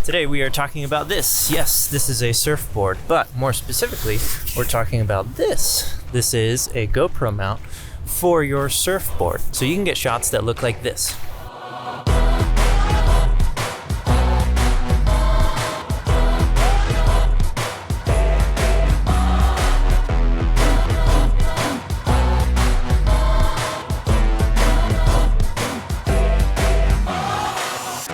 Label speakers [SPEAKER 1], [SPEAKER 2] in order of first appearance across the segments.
[SPEAKER 1] Today we are talking about this. Yes, this is a surfboard, but more specifically, we're talking about this. This is a GoPro mount for your surfboard. So you can get shots that look like this.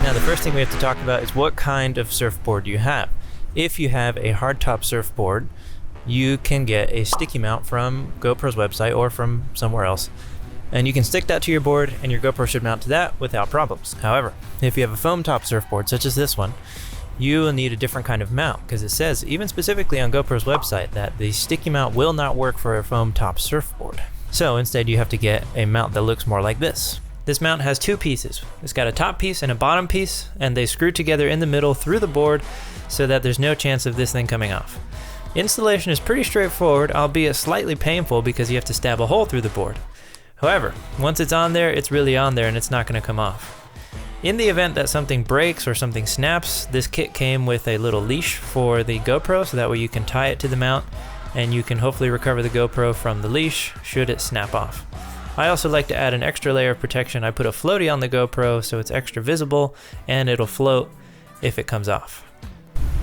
[SPEAKER 1] Now the first thing we have to talk about is what kind of surfboard you have. If you have a hardtop surfboard, you can get a sticky mount from GoPro's website or from somewhere else, and you can stick that to your board and your GoPro should mount to that without problems. However, if you have a foam top surfboard such as this one, you will need a different kind of mount, because it says, even specifically on GoPro's website, that the sticky mount will not work for a foam top surfboard. So instead you have to get a mount that looks more like this. This mount has two pieces. It's got a top piece and a bottom piece, and they screw together in the middle through the board so that there's no chance of this thing coming off. Installation is pretty straightforward, albeit slightly painful because you have to stab a hole through the board. However, once it's on there, it's really on there and it's not going to come off. In the event that something breaks or something snaps, this kit came with a little leash for the GoPro, so that way you can tie it to the mount and you can hopefully recover the GoPro from the leash should it snap off. I also like to add an extra layer of protection. I put a floaty on the GoPro so it's extra visible and it'll float if it comes off.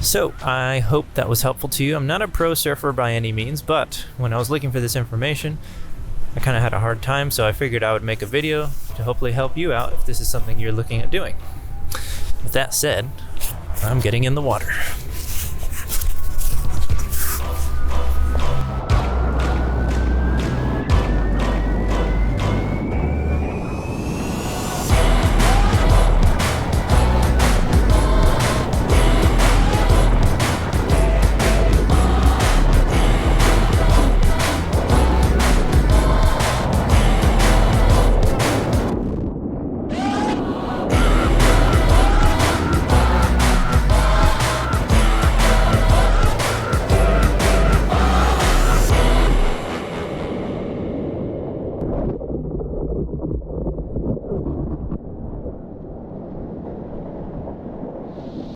[SPEAKER 1] So I hope that was helpful to you. I'm not a pro surfer by any means, but when I was looking for this information, I kind of had a hard time, so I figured I would make a video to hopefully help you out if this is something you're looking at doing. With that said, I'm getting in the water.